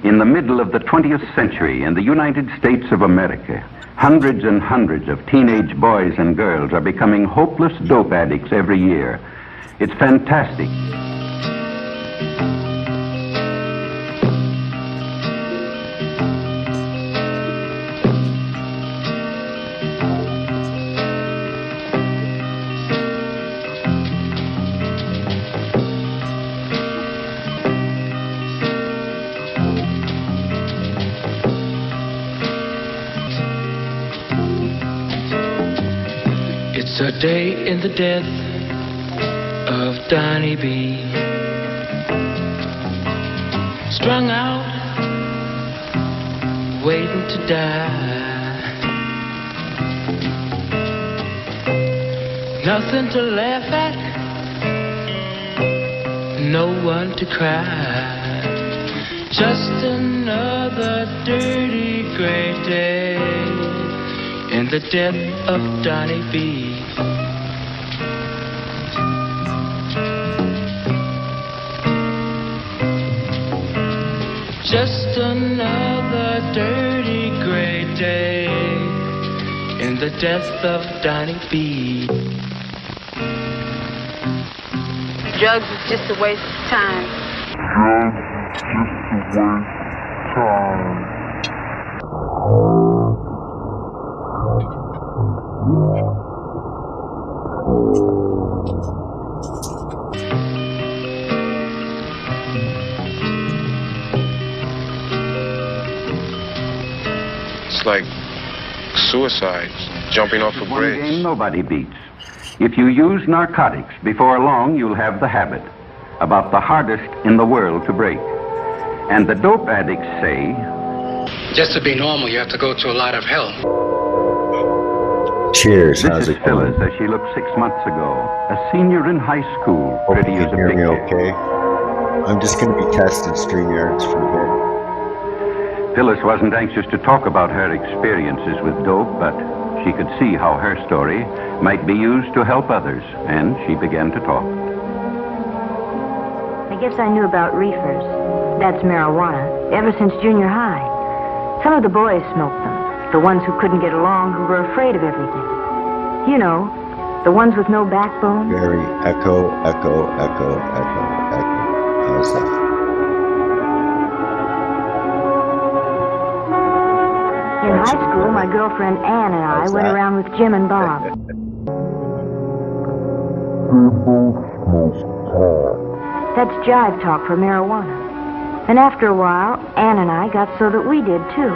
In the middle of the 20th century in the United States of America, hundreds and hundreds of teenage boys and girls are becoming hopeless dope addicts every year. It's fantastic. It's a day in the death of Donnie B. Strung out, waiting to die. Nothing to laugh at, no one to cry. Just another dirty gray day in the death of Donnie B. Just another dirty gray day in the death of Donnie B. Drugs is just a waste of time. Drugs is just a waste of time. It's like suicide, jumping off a One bridge. game nobody beats. If you use narcotics, before long you'll have the habit, about the hardest in the world to break. And the dope addicts say, just to be normal, you have to go to a lot of hell. Cheers. this How's is it Phyllis going? as she looked 6 months ago, a senior in high school, Hope pretty you as can a hear me picture. okay. I'm just going to be testing StreamYards for a bit. Phyllis wasn't anxious to talk about her experiences with dope, but she could see how her story might be used to help others, and she began to talk. I guess I knew about reefers, that's marijuana, ever since junior high. Some of the boys smoked them, the ones who couldn't get along, who were afraid of everything. You know, the ones with no backbone. Very echo, echo, echo, echo, echo. How's that? In high school, my girlfriend Ann and I went around with Jim and Bob. That's jive talk for marijuana. And after a while, Ann and I got so that we did too.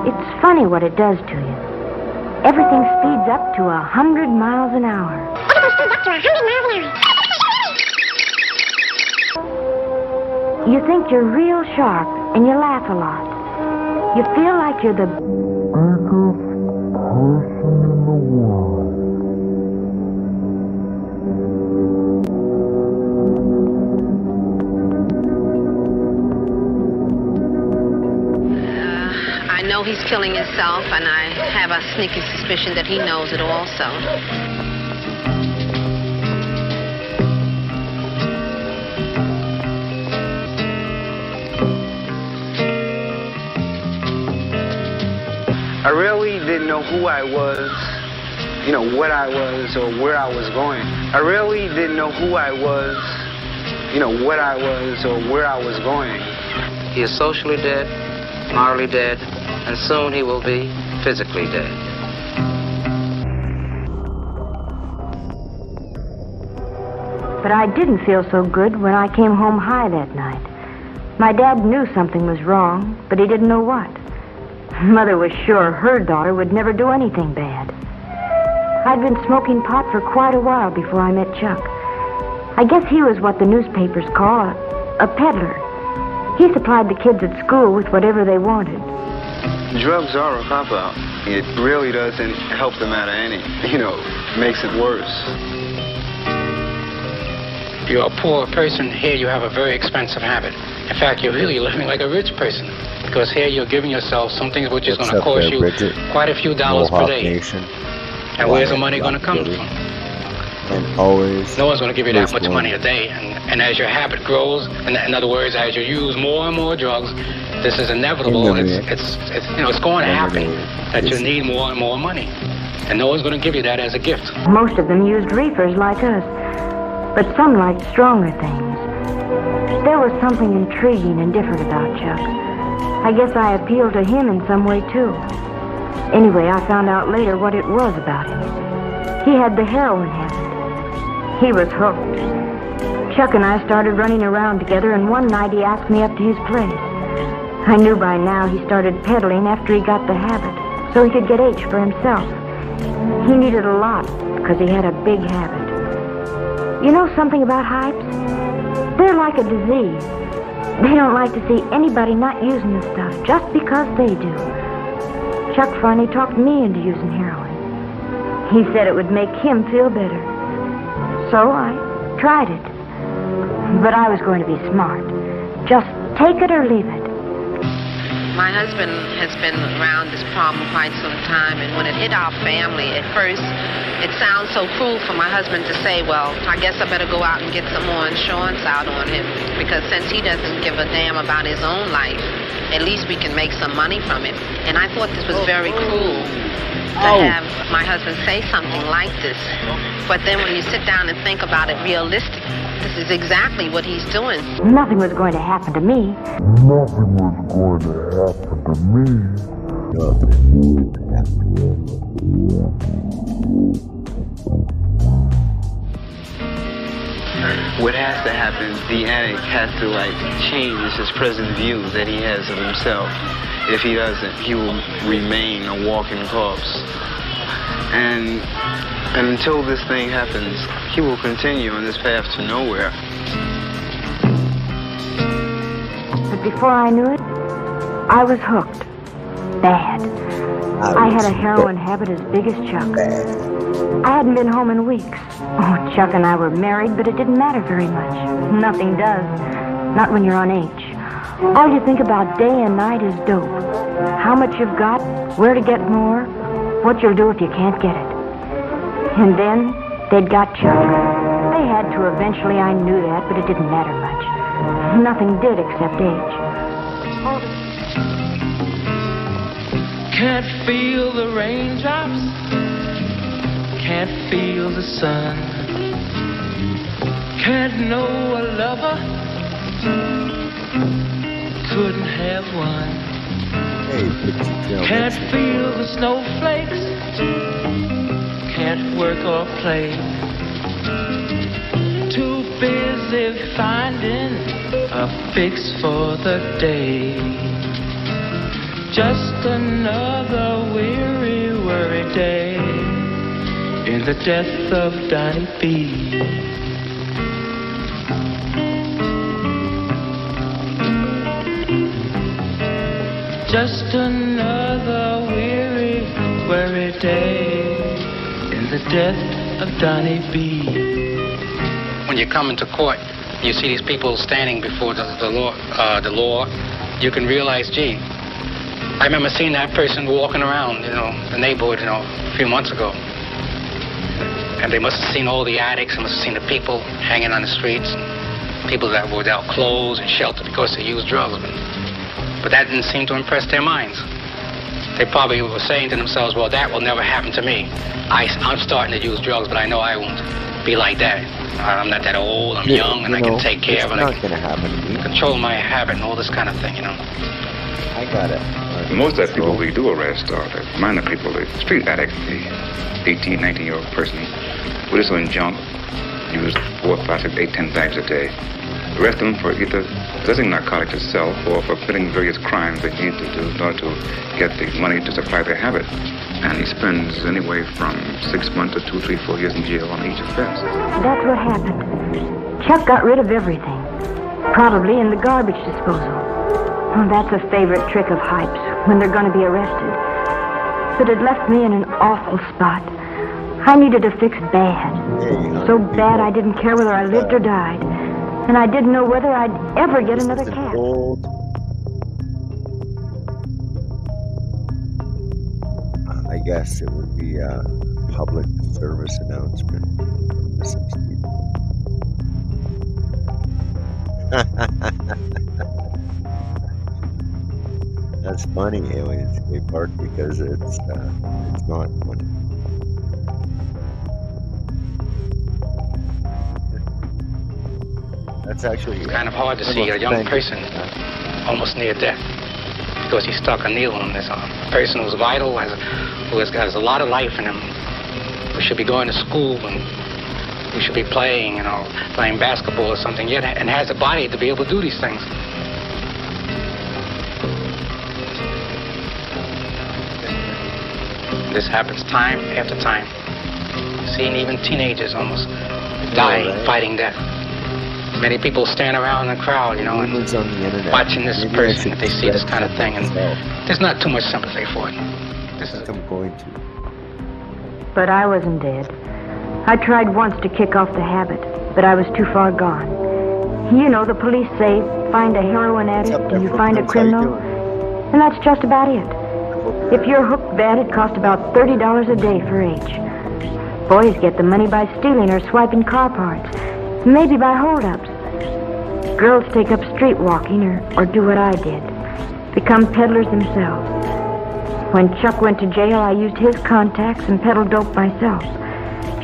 It's funny what it does to you. Everything speeds up to 100 miles an hour. You think you're real sharp, and you laugh a lot. You feel like you're the biggest person in the world. I know he's killing himself, and I have a sneaky suspicion that he knows it also. I really didn't know who I was, you know, what I was or where I was going. I really didn't know who I was, you know, what I was or where I was going. He is socially dead, morally dead, and soon he will be physically dead. But I didn't feel so good when I came home high that night. My dad knew something was wrong, but he didn't know what. Mother was sure her daughter would never do anything bad. I'd been smoking pot for quite a while before I met Chuck. I guess he was what the newspapers call a peddler. He supplied the kids at school with whatever they wanted. Drugs are a cop-out. It really doesn't help the matter any, you know, makes it worse. You're a poor person, here you have a very expensive habit. In fact, you're really living like a rich person. Because here you're giving yourself something which is going to What's up cost there, you Bridget? quite a few dollars per Mohawk day. Nation. And where's the money going to come Billy. from? And always. No one's going to give you that much Bruce money a day. And as your habit grows, in other words, as you use more and more drugs, this is inevitable. It's going to happen that you need more and more money. And no one's going to give you that as a gift. Most of them used reefers like us, but some liked stronger things. There was something intriguing and different about Chuck. I guess I appealed to him in some way, too. Anyway, I found out later what it was about him. He had the heroin habit. He was hooked. Chuck and I started running around together, and one night he asked me up to his place. I knew by now he started peddling after he got the habit, so he could get H for himself. He needed a lot, because he had a big habit. You know something about hypes? They're like a disease. They don't like to see anybody not using the stuff just because they do. Chuck finally talked me into using heroin. He said it would make him feel better. So I tried it. But I was going to be smart. Just take it or leave it. My husband has been around this problem quite some time, and when it hit our family, at first, it sounds so cruel for my husband to say, well, I guess I better go out and get some more insurance out on him, because since he doesn't give a damn about his own life, at least we can make some money from it. And I thought this was very cruel to have my husband say something like this. But then when you sit down and think about it realistically, this is exactly what he's doing. Nothing was going to happen to me. Nothing was going to happen to me. What has to happen, the addict has to change his present view that he has of himself. If he doesn't, he will remain a walking corpse. And until this thing happens, he will continue on this path to nowhere. But before I knew it, I was hooked. Bad. I had a heroin habit as big as Chuck. I hadn't been home in weeks. Oh, Chuck and I were married, but it didn't matter very much. Nothing does. Not when you're on H. All you think about day and night is dope. How much you've got, where to get more, what you'll do if you can't get it. And then they'd got children. They had to eventually, I knew that, but it didn't matter much. Nothing did except age. Can't feel the raindrops, can't feel the sun, can't know a lover, couldn't have one. Can't feel the snowflakes, can't work or play. Too busy finding a fix for the day. Just another weary, worried day in the death of Donnie B. Just another weary, worried day in the death of Donnie B. When you come into court, you see these people standing before the law, you can realize, gee, I remember seeing that person walking around, the neighborhood, a few months ago. And they must have seen all the addicts, and must have seen the people hanging on the streets, people that were without clothes and shelter because they used drugs. But that didn't seem to impress their minds. They probably were saying to themselves, well, that will never happen to me. I'm starting to use drugs, but I know I won't be like that. I'm not that old, I'm young, and I can take care of it. It's not going to happen to me. Control my habit and all this kind of thing, I got it. Most of the people we do arrest are the minor people, the street addict, the 18, 19-year-old person who is doing junk, use 4, 5, 6, 8, 10 bags a day. Arrest them for either possessing narcotics itself or for committing various crimes they need to do in order to get the money to supply their habit. And he spends anywhere from 6 months to 2, 3, 4 years in jail on each offense. That's what happened. Chuck got rid of everything, probably in the garbage disposal. Oh, that's a favorite trick of Hype's when they're going to be arrested. But it left me in an awful spot. I needed a fix bad. So bad I didn't care whether I lived or died. And I didn't know whether I'd ever get another cat. I guess it would be a public service announcement from the 60s. That's funny, Alien Escape Park, because it's not funny. That's actually It's kind of hard to see a young person almost near death because he stuck a needle in his arm. A person who's vital, who has a lot of life in him, who should be going to school and who should be playing, playing basketball or something, yet and has a body to be able to do these things. This happens time after time. Seeing even teenagers almost dying, fighting death. Many people stand around in the crowd, and watching this person if they see this kind of thing, and there's not too much sympathy for it. I'm going to. But I wasn't dead. I tried once to kick off the habit, but I was too far gone. The police say, find a heroin addict and you find a criminal, and that's just about it. If you're hooked bad, it costs about $30 a day for each. Boys get the money by stealing or swiping car parts, maybe by holdups. Girls take up street walking or do what I did, become peddlers themselves. When Chuck went to jail, I used his contacts and peddled dope myself.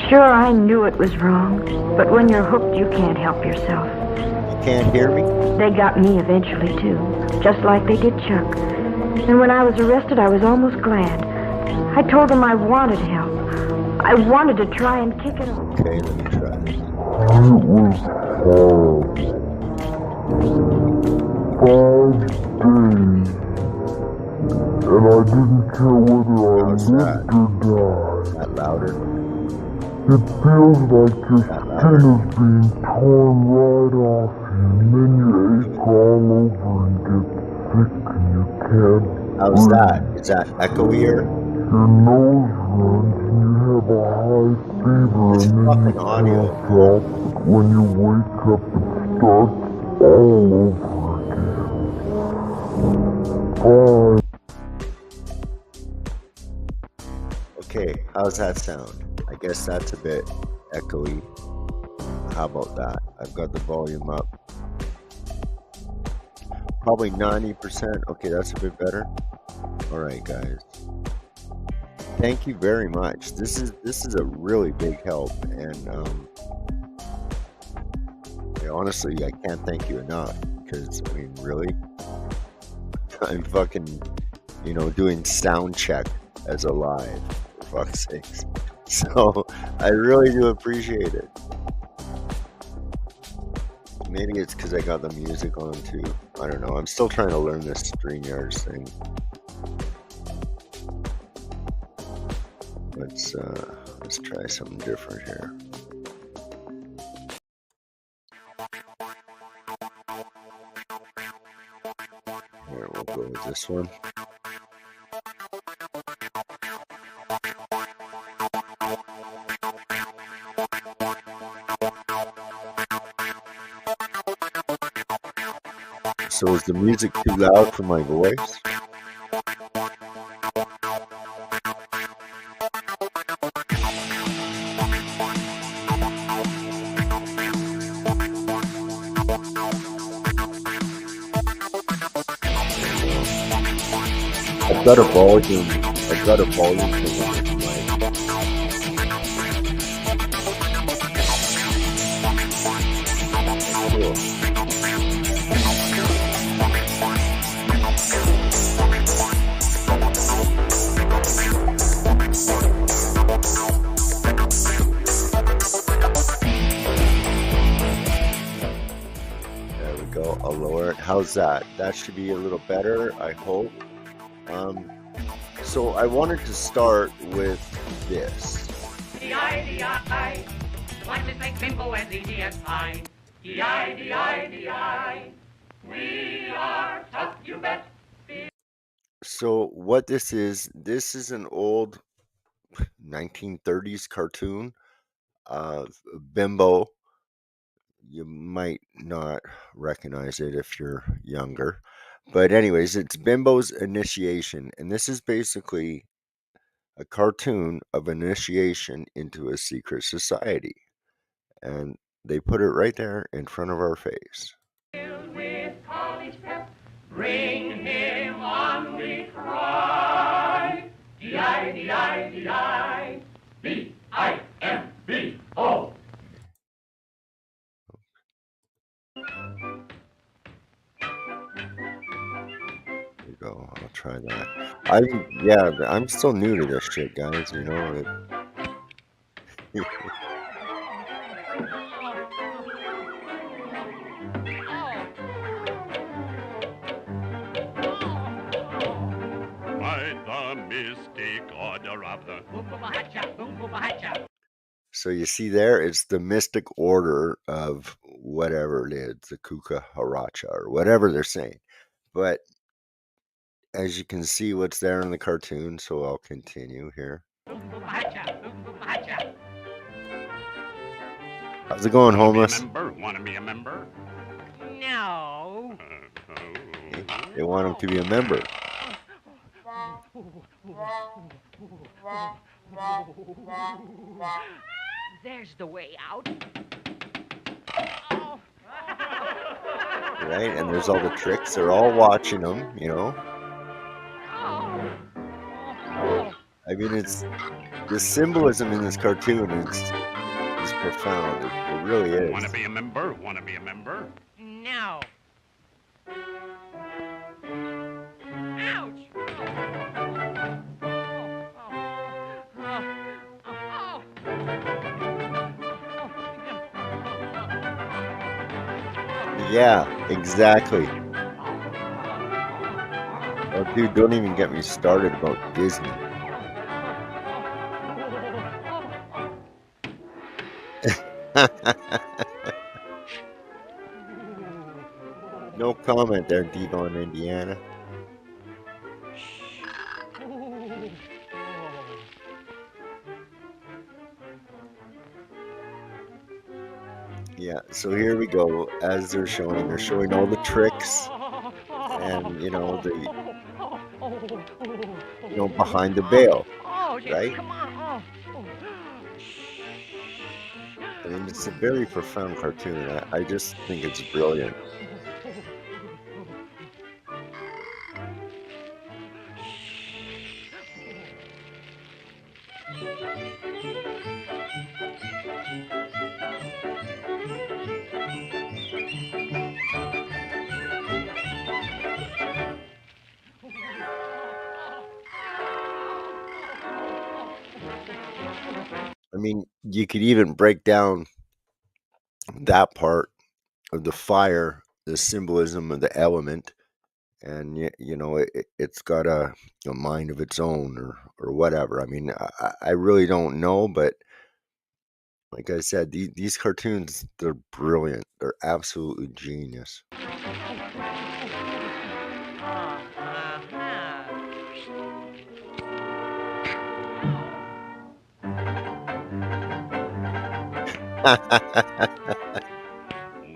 Sure, I knew it was wrong, but when you're hooked, you can't help yourself. You can't hear me? They got me eventually, too, just like they did Chuck. And when I was arrested, I was almost glad. I told them I wanted help. I wanted to try and kick it off. Okay, let me try this. It was horrible. 5 days. And I didn't care whether I lived or died. That louder? It feels like your skin is being torn right off you, and then you ache all over and get sick and you can't How's breathe. that? Is that echoier? Your nose runs and you have a high fever and then you pass out. When you wake up, it starts all over again. Okay, how's that sound? I guess that's a bit echoey. How about that? I've got the volume up. Probably 90%. Okay, that's a bit better. Alright, guys. Thank you very much. This is a really big help, and honestly, I can't thank you enough, because really, I'm fucking, doing sound check as a live, for fuck's sakes. So I really do appreciate it. Maybe it's because I got the music on too. I don't know. I'm still trying to learn this StreamYards thing. Let's try something different here. Here, we'll go with this one. So is the music too loud for my voice? I've got a volume thing on this mic. Cool. There we go. I'll lower it. How's that? That should be a little better, I hope. So I wanted to start with this. D-I-D-I, watch it make Bimbo and EDSI. D-I-D-I-D-I, we are tough, you bet. So what this is an old 1930s cartoon of Bimbo. You might not recognize it if you're younger. But anyways, it's Bimbo's initiation, and this is basically a cartoon of initiation into a secret society. And they put it right there in front of our face. With college pep, bring him on, we cry. D-I-D-I-D-I, B-I-M-B-O. There you go. I'll try that. I'm still new to this shit, guys. You know it. By the mystic order of the So you see there, it's the mystic order of whatever it is, the Kukaharacha or whatever they're saying. But as you can see what's there in the cartoon, so I'll continue here. How's it going, homeless? Want to be a member? No. They want him to be a member. There's the way out. Right? And there's all the tricks. They're all watching them, you know. I mean, it's the symbolism in this cartoon is profound. It really is. Want to be a member? Want to be a member? No. Ouch! Yeah, exactly. Oh, dude, don't even get me started about Disney. No comment there, Devon, Indiana. Yeah, so here we go. As they're showing all the tricks and, you know, behind the veil, right? I mean, it's a very profound cartoon. I just think it's brilliant. I mean, you could even break down that part of the fire, the symbolism of the element, and it's got a mind of its own, or whatever. I mean, I really don't know, but like I said, these cartoons, they're brilliant. They're absolutely genius.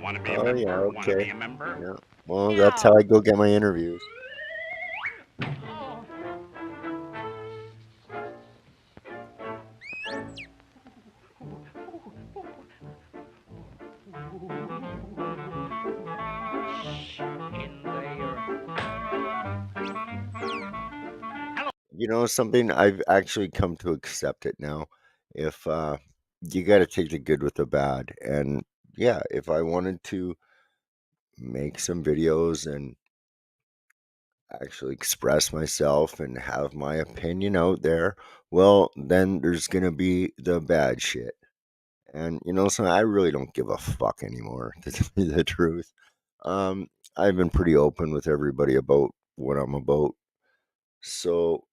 Want to be a Oh member? yeah, Want to okay. be a member? Yeah. Well, that's how I go get my interviews. You know something? I've actually come to accept it now. If you got to take the good with the bad, and yeah, if I wanted to make some videos and actually express myself and have my opinion out there, well, then there's gonna be the bad shit. And so I really don't give a fuck anymore, to tell you the truth. I've been pretty open with everybody about what I'm about. So,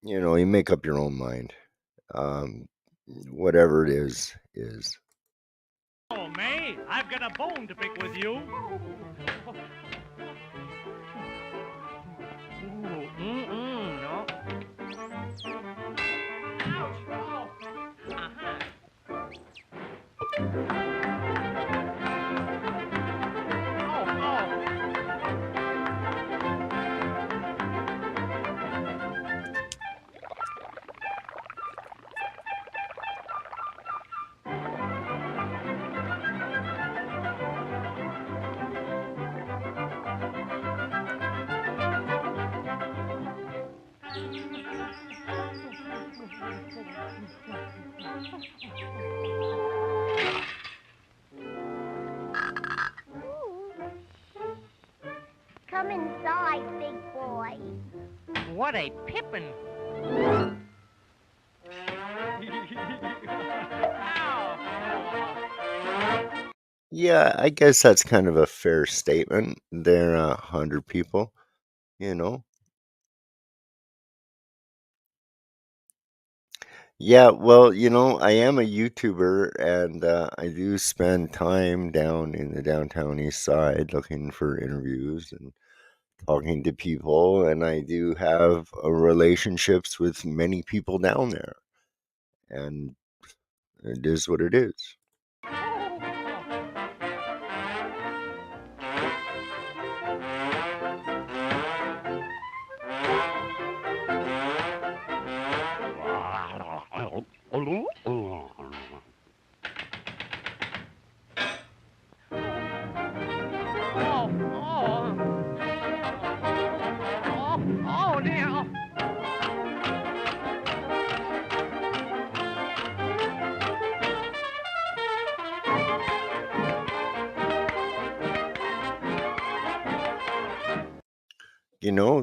you make up your own mind. Whatever it is. Oh, May, I've got a bone to pick with you. No. What a pippin'. Yeah, I guess that's kind of a fair statement. There are 100 people, you know. Yeah, well, I am a YouTuber and I do spend time down in the downtown east side looking for interviews and talking to people, and I do have relationships with many people down there, and it is what it is. Oh, dear.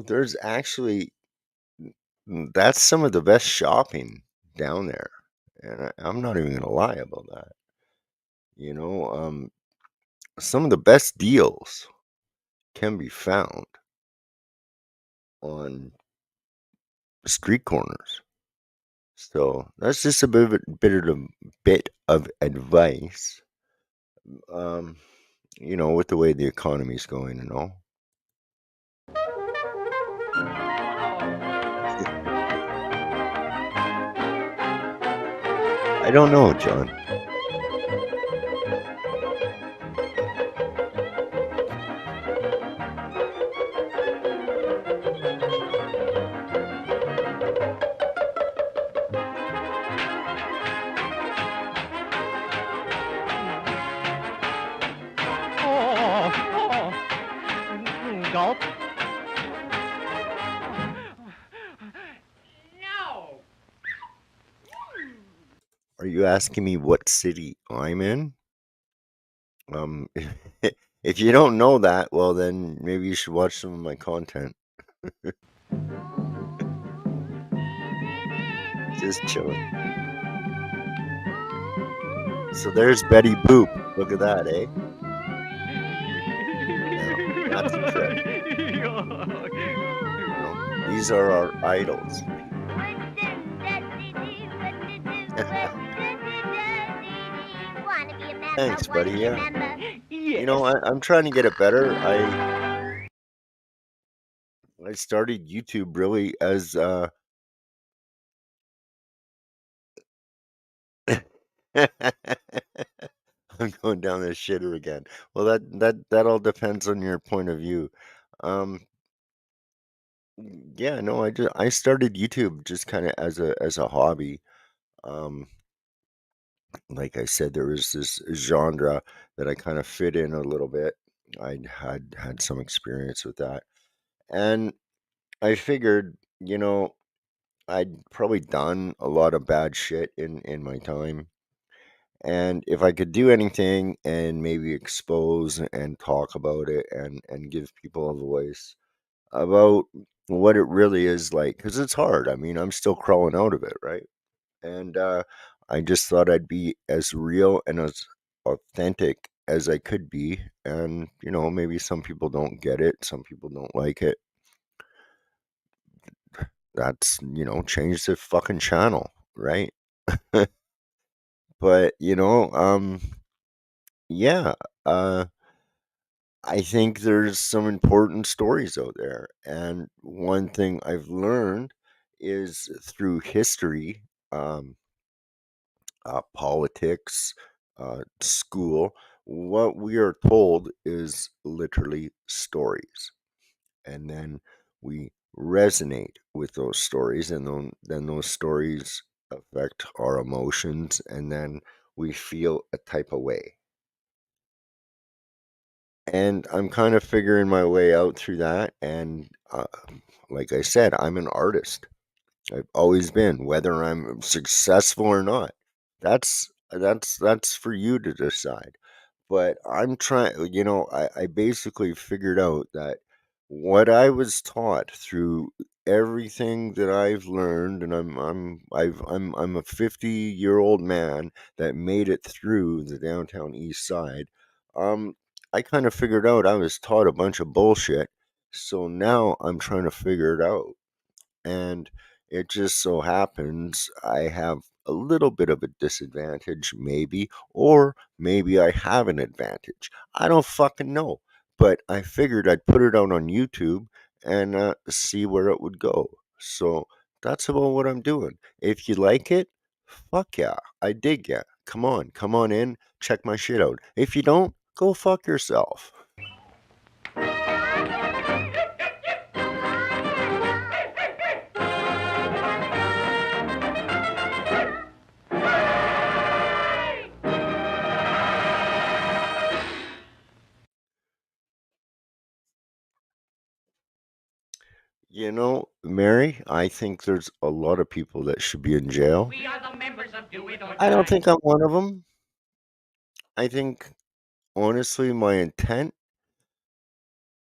There's actually that's some of the best shopping down there, and I'm not even gonna lie about that. Some of the best deals can be found on street corners. So that's just a bit of advice. Um, with the way the economy's going and all. I don't know, John. Gulp. No. Are you asking me what city I'm in? If you don't know that, well, then maybe you should watch some of my content. Just chilling. So there's Betty Boop. Look at that, eh? Now, that's a trip. These are our idols. Thanks, buddy. Yeah. I'm trying to get it better. I started YouTube really as I'm going down this shitter again. Well, that all depends on your point of view. Um, yeah, no, I started YouTube just kind of as a hobby. Um, like I said, there was this genre that I kind of fit in a little bit. I had some experience with that, and I figured, I'd probably done a lot of bad shit in my time. And if I could do anything and maybe expose and talk about it and give people a voice about what it really is like, because it's hard. I mean, I'm still crawling out of it, right? And I just thought I'd be as real and as authentic as I could be. And, maybe some people don't get it, some people don't like it. That's, change the fucking channel, right? But, yeah, I think there's some important stories out there. And one thing I've learned is through history, politics, school, what we are told is literally stories. And then we resonate with those stories, and then those stories affect our emotions, and then we feel a type of way. And I'm kind of figuring my way out through that. And like I said, I'm an artist. I've always been, whether I'm successful or not. That's for you to decide. But I'm trying. I basically figured out that what I was taught through everything that I've learned, and I'm a 50-year-old man that made it through the downtown east side. I kind of figured out I was taught a bunch of bullshit, so now I'm trying to figure it out. And it just so happens I have a little bit of a disadvantage, maybe, or maybe I have an advantage. I don't fucking know. But I figured I'd put it out on YouTube and see where it would go. So that's about what I'm doing. If you like it, fuck yeah, I dig ya. Come on in, check my shit out. If you don't, go fuck yourself. You know, Mary, I think there's a lot of people that should be in jail. We are the members of Do It or I don't Die. think I'm one of them. I think, honestly, my intent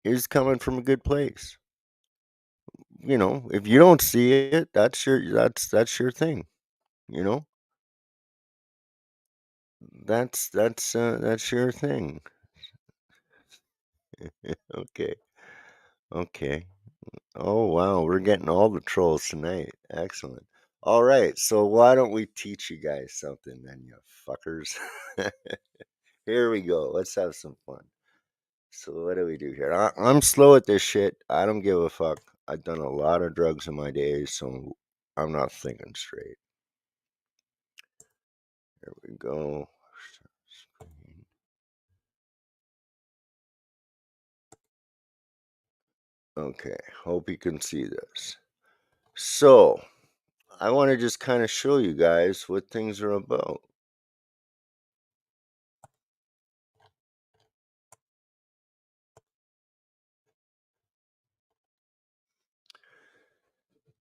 is coming from a good place. You know, if you don't see it, that's your thing. You know, that's your thing. Okay, okay. Oh wow, we're getting all the trolls tonight. Excellent. All right, so why don't we teach you guys something then, you fuckers? Here we go. Let's have some fun. So what do we do here? I'm slow at this shit. I don't give a fuck. I've done a lot of drugs in my days, so I'm not thinking straight. Here we go. Okay, hope you can see this. So, I want to just kind of show you guys what things are about.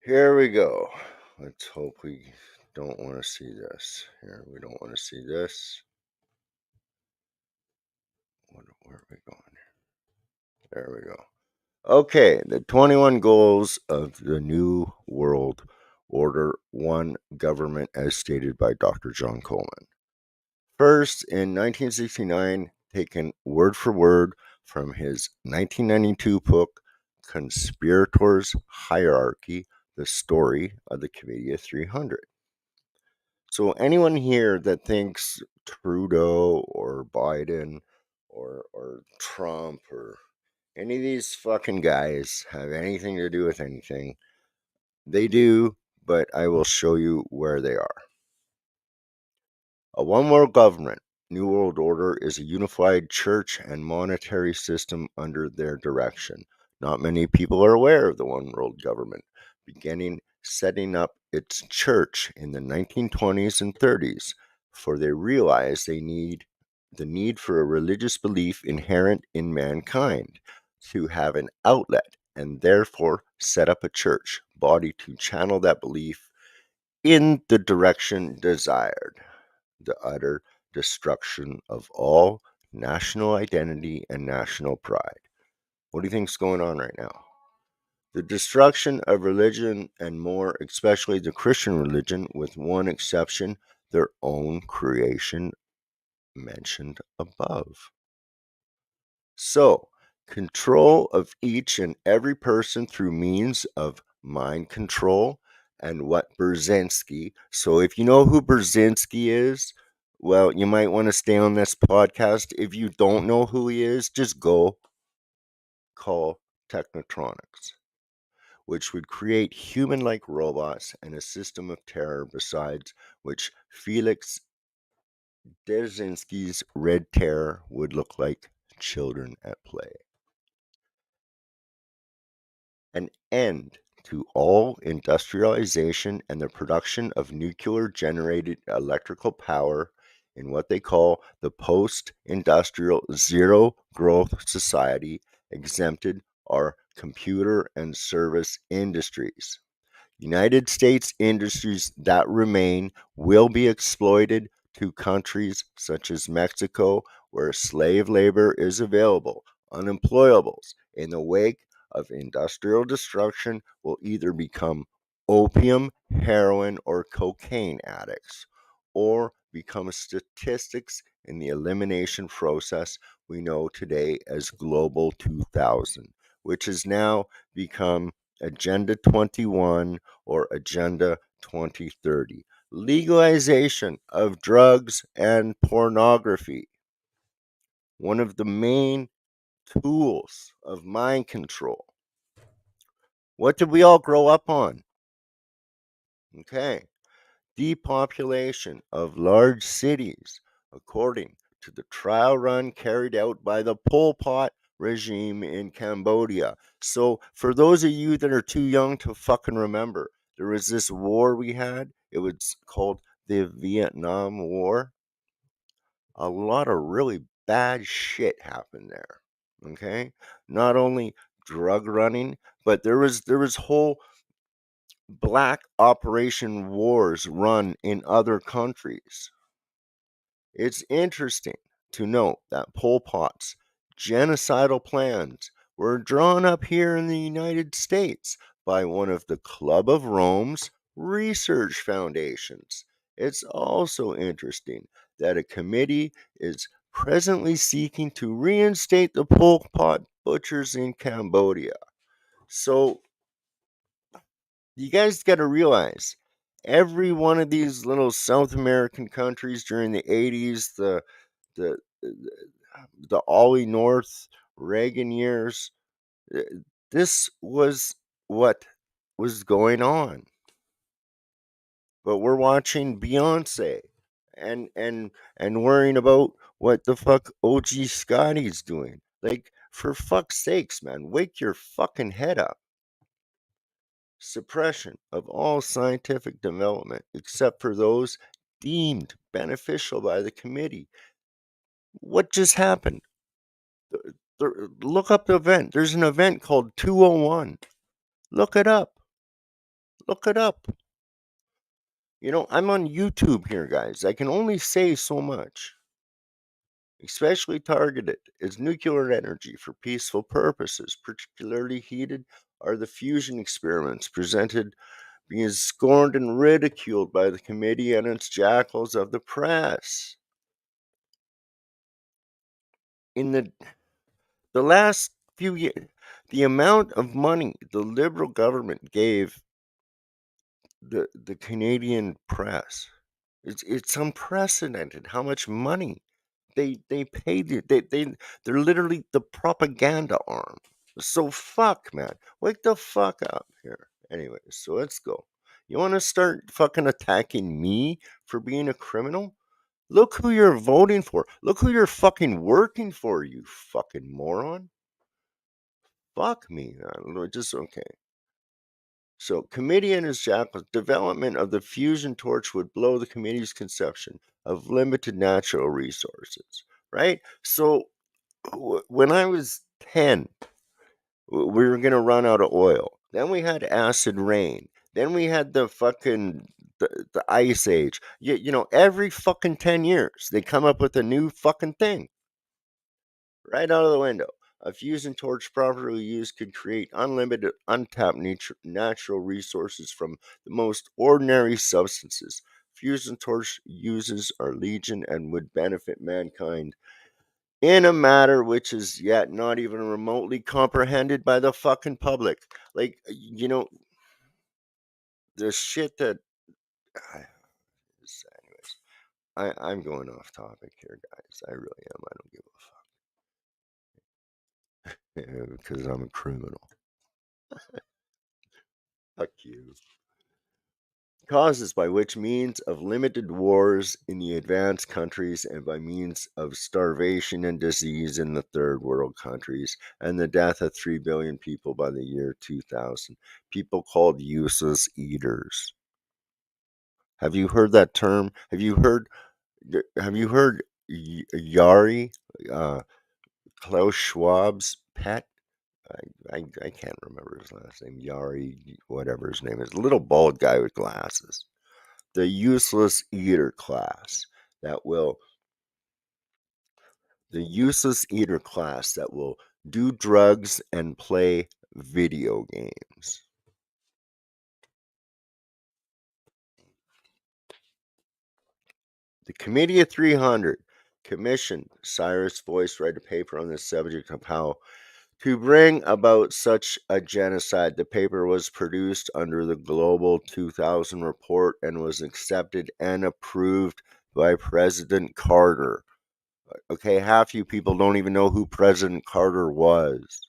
Here we go. Let's hope we don't want to see this. Here, we don't want to see this. Where are we going? There we go. Okay, the 21 goals of the New World Order, one government as stated by Dr. John Coleman. First, in 1969, taken word for word from his 1992 book, Conspirators' Hierarchy, the Story of the Committee of 300. So anyone here that thinks Trudeau or Biden or Trump or any of these fucking guys have anything to do with anything, they do, but I will show you where they are. A one world government, New World Order, is a unified church and monetary system under their direction. Not many people are aware of the one world government, beginning setting up its church in the 1920s and 30s, for they realized the need for a religious belief inherent in mankind to have an outlet, and therefore set up a church body to channel that belief in the direction desired, the utter destruction of all national identity and national pride. What do you think's going on right now? The destruction of religion, and more especially the Christian religion, with one exception, their own creation mentioned above. So, control of each and every person through means of mind control, and what Brzezinski. So, if you know who Brzezinski is, well, you might want to stay on this podcast. If you don't know who he is, just go call Technotronics, which would create human like robots and a system of terror, besides which Felix Dzerzhinsky's Red Terror would look like children at play. An end to all industrialization and the production of nuclear-generated electrical power in what they call the post-industrial zero-growth society, exempted are computer and service industries. United States industries that remain will be exploited to countries such as Mexico, where slave labor is available, unemployables, in the wake of industrial destruction will either become opium, heroin, or cocaine addicts, or become statistics in the elimination process we know today as Global 2000, which has now become Agenda 21 or Agenda 2030. Legalization of drugs and pornography. One of the main tools of mind control. What did we all grow up on? Okay. Depopulation of large cities, according to the trial run carried out by the Pol Pot regime in Cambodia. So, for those of you that are too young to fucking remember, there was this war we had. It was called the Vietnam War. A lot of really bad shit happened there. Okay? Not only drug running, but there was whole black operation wars run in other countries. It's interesting to note that Pol Pot's genocidal plans were drawn up here in the United States by one of the Club of Rome's research foundations. It's also interesting that a committee is presently seeking to reinstate the Pol Pot butchers in Cambodia. So you guys got to realize every one of these little South American countries during the 80s, the Ollie North Reagan years, this was what was going on. But we're watching Beyonce and worrying about what the fuck OG Scotty's doing. Like, for fuck's sakes, man, wake your fucking head up. Suppression of all scientific development except for those deemed beneficial by the committee. What just happened? Look up the event. There's an event called 201. Look it up. Look it up. You know, I'm on YouTube here, guys. I can only say so much. Especially targeted is nuclear energy for peaceful purposes. Particularly heated are the fusion experiments presented being scorned and ridiculed by the committee and its jackals of the press. In the last few years, the amount of money the Liberal government gave the Canadian press, it's unprecedented how much money they paid it. They're literally the propaganda arm. So fuck, man. Wake the fuck up here. Anyways, so let's go. You want to start fucking attacking me for being a criminal? Look who you're voting for. Look who you're fucking working for, you fucking moron. Fuck me. Just okay. So, committee and his jackals, development of the fusion torch would blow the committee's conception of limited natural resources, right? So, when I was 10, we were going to run out of oil. Then we had acid rain. Then we had the fucking the ice age. You know, every fucking 10 years, they come up with a new fucking thing. Right out of the window. A fusion torch properly used could create unlimited, untapped natural resources from the most ordinary substances. Fusion torch uses are legion and would benefit mankind in a matter which is yet not even remotely comprehended by the fucking public. Like, you know, the shit that. Anyways, I'm going off topic here, guys. I really am. I don't give a fuck. Because I'm a criminal. Fuck you. Causes by which means of limited wars in the advanced countries and by means of starvation and disease in the third world countries and the death of 3 billion people by the year 2000. People called useless eaters. Have you heard that term? Have you heard Yari, Klaus Schwab's pet? I can't remember his last name. Yari, whatever his name is. A little bald guy with glasses. The useless eater class that will do drugs and play video games. The Committee of 300 commissioned Cyrus Voice write a paper on the subject of how to bring about such a genocide. The paper was produced under the Global 2000 report and was accepted and approved by President Carter. Okay, half you people don't even know who President Carter was.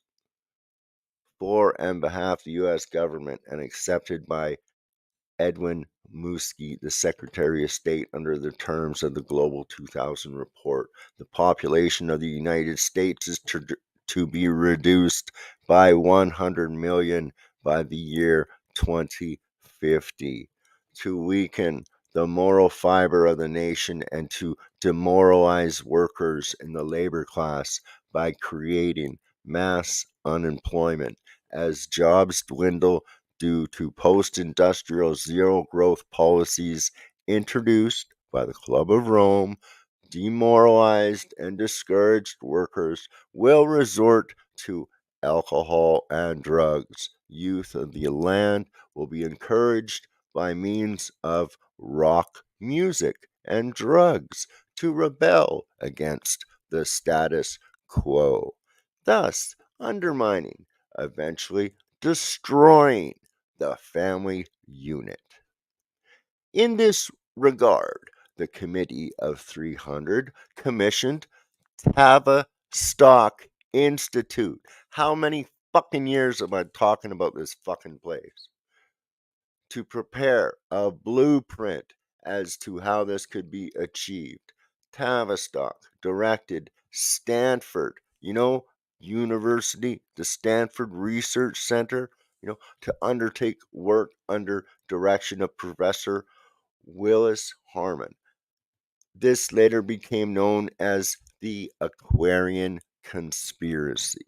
For and behalf of the U.S. government and accepted by Edwin Muskie, the Secretary of State, under the terms of the Global 2000 report. The population of the United States is to be reduced by 100 million by the year 2050, to weaken the moral fiber of the nation and to demoralize workers in the labor class by creating mass unemployment as jobs dwindle due to post-industrial zero-growth policies introduced by the Club of Rome. Demoralized and discouraged workers will resort to alcohol and drugs. Youth of the land will be encouraged by means of rock music and drugs to rebel against the status quo, thus undermining, eventually destroying the family unit. In this regard, the Committee of 300 commissioned Tavistock Institute. How many fucking years am I talking about this fucking place? To prepare a blueprint as to how this could be achieved. Tavistock directed Stanford, university, the Stanford Research Center, to undertake work under direction of Professor Willis Harman. This later became known as the Aquarian Conspiracy.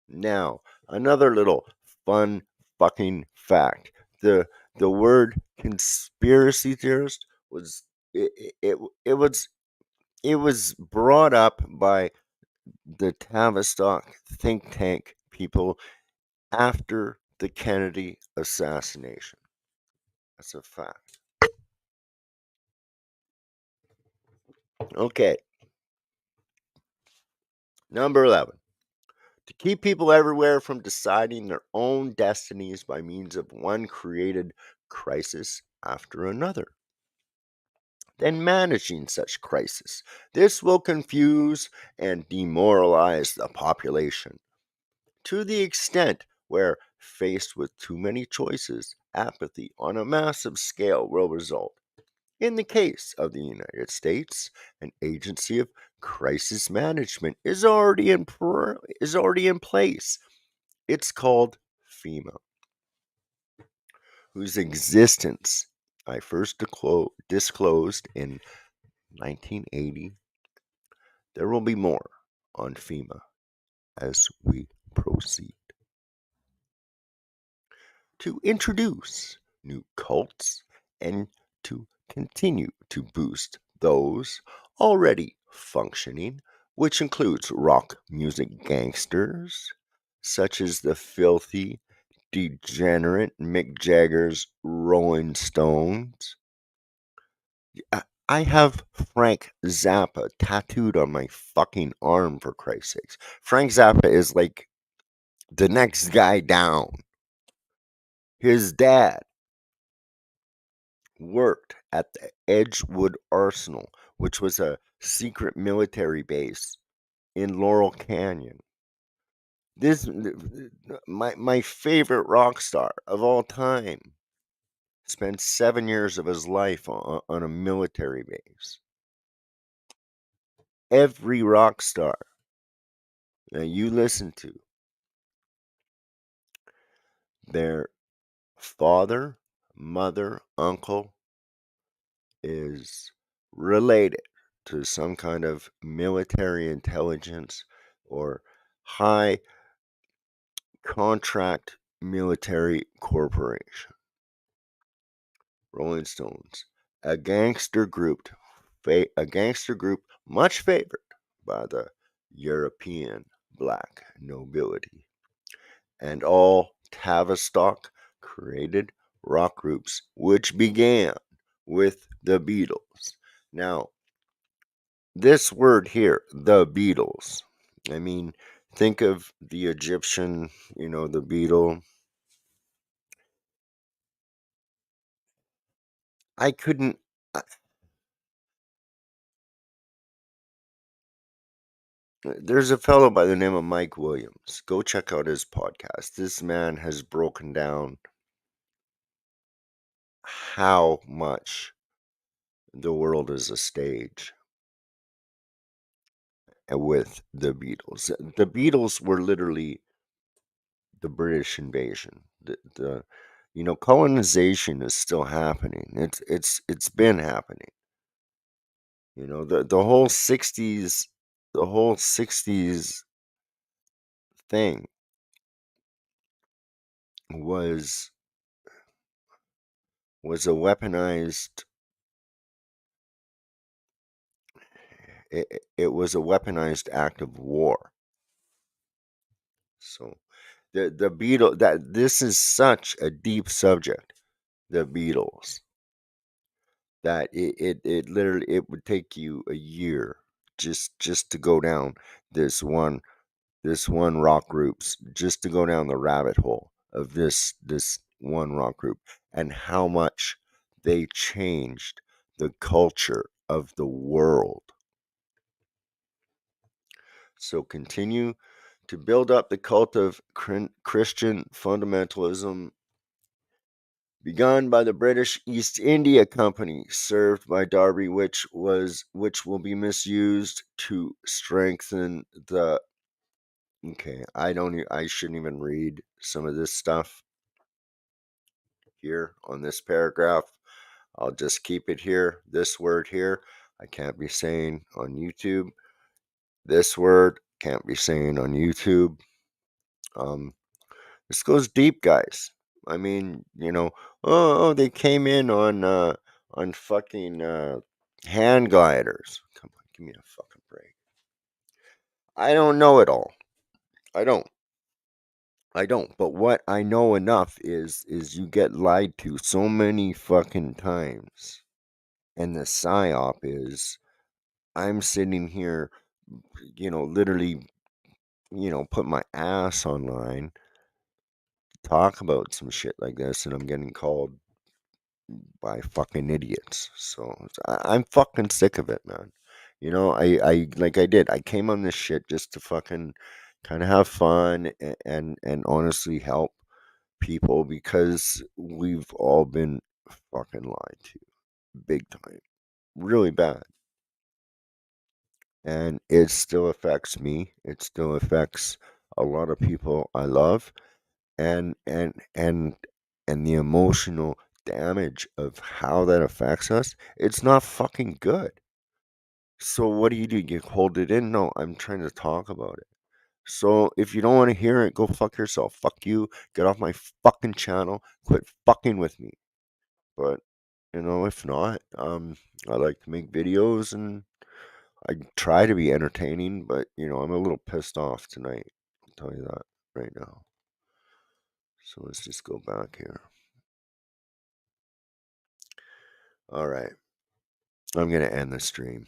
Now, another little fun fucking fact. The word conspiracy theorist was it was brought up by the Tavistock think tank people after the Kennedy assassination. That's a fact. Okay. Number 11. To keep people everywhere from deciding their own destinies by means of one created crisis after another. Then managing such crisis. This will confuse and demoralize the population to the extent where, faced with too many choices, apathy on a massive scale will result. In the case of the United States, an agency of crisis management is already in place. It's called FEMA, whose existence I first disclosed in 1980. There will be more on FEMA as we proceed. To introduce new cults and to continue to boost those already functioning, which includes rock music gangsters, such as the filthy, degenerate Mick Jagger's Rolling Stones. I have Frank Zappa tattooed on my fucking arm, for Christ's sakes. Frank Zappa is like the next guy down. His dad worked at the Edgewood Arsenal, which was a secret military base in Laurel Canyon. My favorite rock star of all time spent 7 years of his life on a military base. Every rock star that you listen to, their father, mother, uncle is related to some kind of military intelligence or high contract military corporation. Rolling Stones, a gangster group much favored by the European black nobility. and all Tavistock created rock groups, which began with the Beatles. Now, this word here, the Beatles, I mean, think of the Egyptian, the beetle. I couldn't. There's a fellow by the name of Mike Williams. Go check out his podcast. This man has broken down how much the world is a stage with the Beatles. The Beatles were literally the British invasion. Colonization is still happening. It's been happening. The whole 60s, thing was a weaponized. It was a weaponized act of war. So the Beatles, that this is such a deep subject, the Beatles, that it literally it would take you a year just to go down this one rock groups, just to go down the rabbit hole of this one rock group, and how much they changed the culture of the world. So continue to build up the cult of Christian fundamentalism begun by the British East India Company, served by Derby, which will be misused to strengthen the. Okay, I shouldn't even read some of this stuff here on this paragraph. I'll just keep it here. This word here, I can't be saying on YouTube. This word can't be saying on YouTube. This goes deep, guys. I mean, they came in on fucking hand gliders. Come on, give me a fucking break. I don't know it all. I don't. But what I know enough is you get lied to so many fucking times. And the psyop is I'm sitting here, literally, put my ass online to talk about some shit like this, and I'm getting called by fucking idiots. So I'm fucking sick of it, man. I came on this shit just to fucking kind of have fun and honestly help people, because we've all been fucking lied to big time, really bad. And it still affects me. It still affects a lot of people I love, and the emotional damage of how that affects us. It's not fucking good. So what do? You hold it in? No, I'm trying to talk about it. So if you don't want to hear it, go fuck yourself. Fuck you. Get off my fucking channel. Quit fucking with me. But if not, I like to make videos and I try to be entertaining, but I'm a little pissed off tonight. I'll tell you that right now. So let's just go back here. All right. I'm going to end the stream.